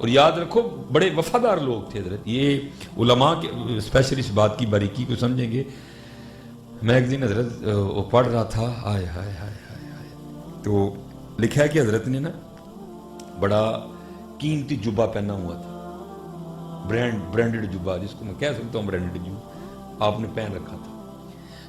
اور یاد رکھو بڑے وفادار لوگ تھے حضرت. یہ علماء کے اسپیشل اس بات کی باریکی کو سمجھیں گے. میں ایک دن حضرت وہ پڑھ رہا تھا، آئے ہائے ہائے ہائے ہائے، تو لکھا ہے کہ حضرت نے نا بڑا قیمتی جبہ پہنا ہوا تھا، برانڈڈ جبہ، جس کو میں کہہ سکتا ہوں برانڈڈ جبہ آپ نے پہن رکھا تھا.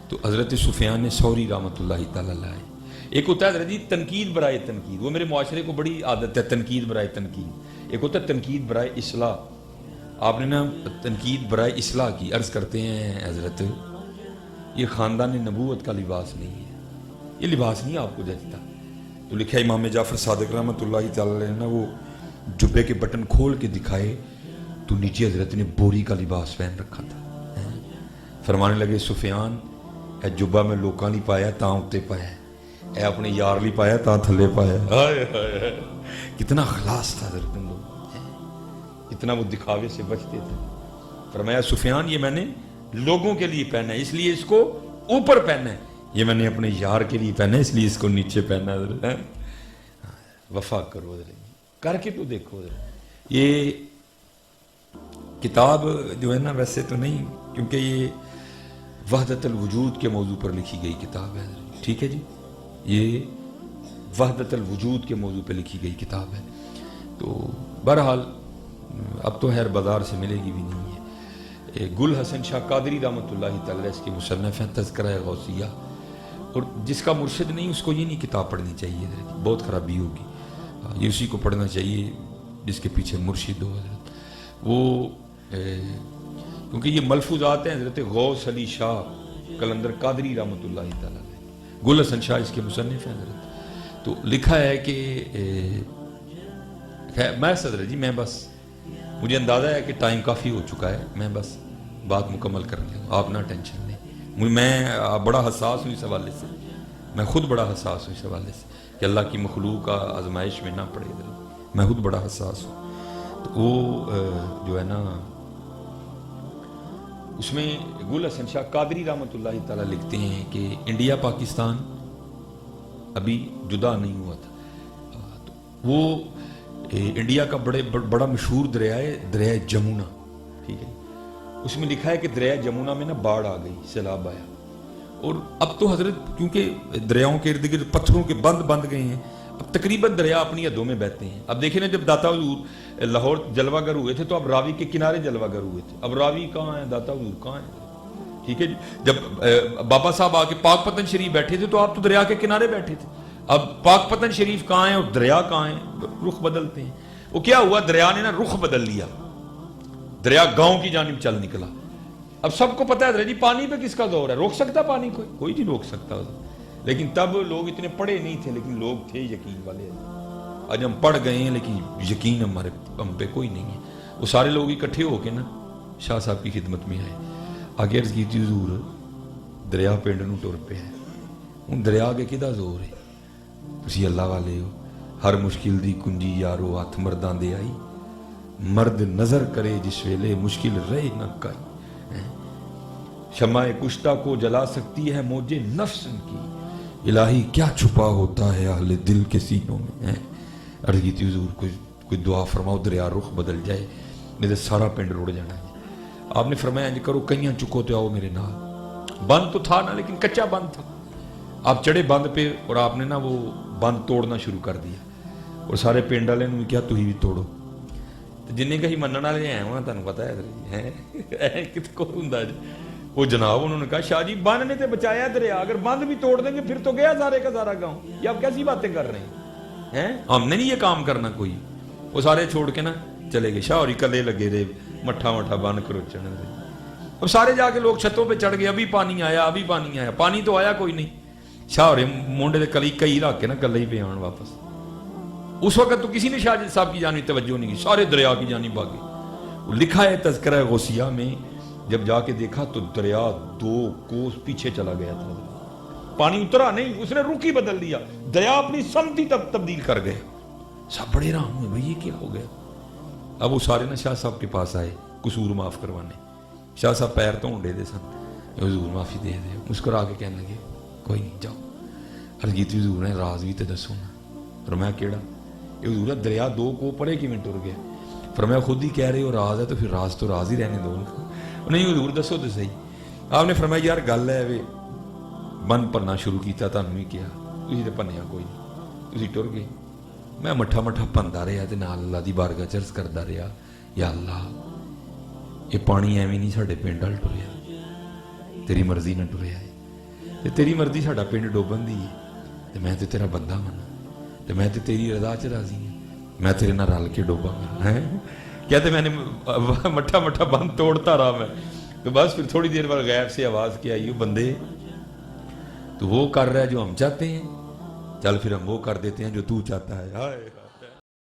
تو حضرت سفیان ثوری رحمۃ اللہ تعالی علیہ، ایک ہوتا ہے حضرت جی تنقید برائے تنقید، وہ میرے معاشرے کو بڑی عادت ہے تنقید برائے تنقید. ایک ہوتا ہے تنقید برائے اصلاح. آپ نے نا تنقید برائے اصلاح کی. عرض کرتے ہیں حضرت یہ خاندان نبوت کا لباس نہیں ہے، یہ لباس نہیں آپ کو جچتا. تو لکھا ہے امام جعفر صادق رحمۃ اللہ تعالی علیہ نے وہ جبے کے بٹن کھول کے دکھائے تو نیچے حضرت نے بوری کا لباس پہن رکھا تھا. فرمانے لگے سفیان اے جبہ میں لوکاں نہیں پایا تاں اتے پایا، اے اپنے یار لی پایا تاں تھلے پایا. کتنا خلاص تھا حضرت ان لوگ، اتنا وہ دکھاوے سے بچتے تھے. فرمایا سفیان یہ میں نے لوگوں کے لیے پہنا ہے اس لیے اس کو اوپر پہنا ہے، یہ میں نے اپنے یار کے لیے پہنا ہے اس لیے اس کو نیچے پہنا ہے. وفا کرو حضرت، کر کے تو دیکھو حضرت. یہ کتاب جو ہے نا ویسے تو نہیں، کیونکہ یہ وحدت الوجود کے موضوع پر لکھی گئی کتاب ہے، ٹھیک ہے جی، یہ وحدت الوجود کے موضوع پہ لکھی گئی کتاب ہے. تو بہرحال اب تو خیر بازار سے ملے گی بھی نہیں ہے. گل حسن شاہ قادری رحمۃ اللہ تعالی اس کی مصنف ہیں تذکرہ غوثیہ، اور جس کا مرشد نہیں اس کو یہ نہیں کتاب پڑھنی چاہیے حضرت، بہت خرابی ہوگی. یہ اسی کو پڑھنا چاہیے جس کے پیچھے مرشد ہو حضرت. وہ کیونکہ یہ ملفوظات ہیں حضرت غوث علی شاہ قلندر قادری رحمۃ اللہ تعالی علیہ، گل حسن شاہ اس کے مصنف ہیں حضرت. تو لکھا ہے کہ میں صدر جی میں بس مجھے اندازہ ہے کہ ٹائم کافی ہو چکا ہے، میں بس بات مکمل کر لوں، آپ نہ ٹینشن لیں. میں بڑا حساس ہوں اس حوالے سے، میں خود بڑا حساس ہوں اس حوالے سے کہ اللہ کی مخلوق کا آزمائش میں نہ پڑے. میں خود بڑا حساس ہوں. تو وہ جو ہے نا اس میں گل حسن شاہ قادری رحمۃ اللہ تعالیٰ لکھتے ہیں کہ انڈیا پاکستان ابھی جدا نہیں ہوا تھا. تو وہ انڈیا کا بڑا مشہور دریا ہے دریا جمنا، ٹھیک ہے. اس میں لکھا ہے کہ دریا جمنا میں نا باڑھ آ گئی، سیلاب آیا. اور اب تو حضرت کیونکہ دریاؤں کے ارد گرد پتھروں کے بند گئے ہیں، اب تقریباً دریا اپنی حدوں میں بہتے ہیں. اب دیکھیں نا جب داتا حضور لاہور جلوہ گر ہوئے تھے تو اب راوی کے کنارے جلوہ گر ہوئے تھے. اب راوی کہاں ہیں، داتا حضور کہاں ہیں، ٹھیک ہے جی. جب بابا صاحب آ کے پاک پتن شریف بیٹھے تھے تو آپ تو دریا کے کنارے بیٹھے تھے. اب پاک پتن شریف کہاں ہیں اور دریا کہاں ہیں، رخ بدلتے ہیں. وہ کیا ہوا، دریا نے نا رخ بدل لیا، دریا گاؤں کی جانب چل نکلا. اب سب کو پتہ ہے جی پانی پہ کس کا زور ہے، روک سکتا پانی کوئی نہیں روک سکتا. لیکن تب لوگ اتنے پڑھے نہیں تھے، لیکن لوگ تھے یقین والے. آج ہم پڑھ گئے ہیں لیکن یقین ہم پہ کوئی نہیں ہے. وہ سارے لوگ اکٹھے ہو کے نا شاہ صاحب کی خدمت میں آئے. آگے عرض کی تھی حضور دریا پنڈ نو ٹر پہ ہے، ہوں دریا کے کدا زور ہے، تسی اللہ والے ہو. ہر مشکل دی کنجی یارو ہاتھ مرداں دے آئی، مرد نظر کرے جس ویلے مشکل رہے نہ کائی. شمع کشتہ کو جلا سکتی ہے موجے نفس کی، الہی کیا چھپا ہوتا ہے اہل دل کے سینوں میں. عرض کی تھی حضور کوئی دعا فرماؤ دریا رخ بدل جائے، نہیں تو سارا پنڈ روڑ جانا ہے. آپ نے فرمایا انج کرو کئیاں چکو تو آؤ میرے نال. بند تو تھا نا لیکن کچا بند تھا. آپ چڑھے بند پہ اور آپ نے نا وہ بند توڑنا شروع کر دیا اور سارے پنڈ والے نے کیا تھی بھی توڑو. جن کہیں منن والے ہیں وہاں تمہیں پتا ہے کت کو ہوں جی. وہ جناب انہوں نے کہا شاہ جی بند نے تو بچایا دریا، اگر بند بھی توڑ دیں گے پھر تو گیا سارے کا سارا گاؤں. یہ آپ کیسی باتیں کر رہے ہیں، ہم نے نہیں یہ کام کرنا کوئی. وہ سارے چھوڑ کے نا چلے گئے. شاہ اور کلے لگے رہے مٹھا بند کروچن. اب سارے جا کے لوگ چھتوں پہ چڑھ گئے، ابھی پانی آیا ابھی پانی آیا. پانی تو آیا کوئی نہیں. شاہ اور مونڈے دے کلی کئی رکھ کے نا کلے ہی پہ آن واپس. اس وقت تو کسی نے شاہ صاحب کی جانب توجہ نہیں کی، سارے دریا کی جانب بھاگے. وہ لکھا ہے تذکرہ غوثیہ میں جب جا کے دیکھا تو دریا 2 کوس پیچھے چلا گیا تھا. پانی اترا نہیں، اس نے رخ ہی بدل دیا، دریا اپنی سمت ہی تبدیل کر گئے. سب بڑے رام ہوئے بھائی یہ کیا ہو گیا. اب وہ سارے نا شاہ صاحب کے پاس آئے قصور معاف کروانے. شاہ صاحب پیر تو ڈے دے سن، حضور معافی دے دے. مسکرا کے کہنے لگے کوئی نہیں جاؤ. ہرگیت حضور نے راز بھی تو دسو نا. اور میں کیڑا، یہ حضور دریا 2 کو پڑے کیویں ٹر گیا. فرمایا خود ہی کہہ رہے ہو راز ہے تو پھر راز ہی رہنے دو. نہیں حضور دسو تو صحیح. آپ نے فرمایا یار گل ہے وے بن بننا شروع کیتا تانوں ہی کیا تسی تے بنیا کوئی نہیں تسی ٹر گئے. میں مٹھا مٹھا بنتا رہا تے نال اللہ دی بارگاہ چ عرض کردا رہا یا اللہ یہ پانی ایویں نہیں ساڈے پنڈ وال ٹریا تیری مرضی نہ ٹریا ہے تے تیری مرضی ساڈا پنڈ ڈوبن دی ہے تے میں تے تیرا بندہ منا تے میں تے تیری رضا چ راضی ہوں میں تیرے نال رل کے ڈوباں گا. کہتے میں نے مٹھا مٹھا بند توڑتا رہا میں. تو بس پھر تھوڑی دیر بعد غیب سے آواز کیا آئی بندے تو وہ کر رہا ہے جو ہم چاہتے ہیں چل پھر ہم وہ کر دیتے ہیں جو تو چاہتا ہے.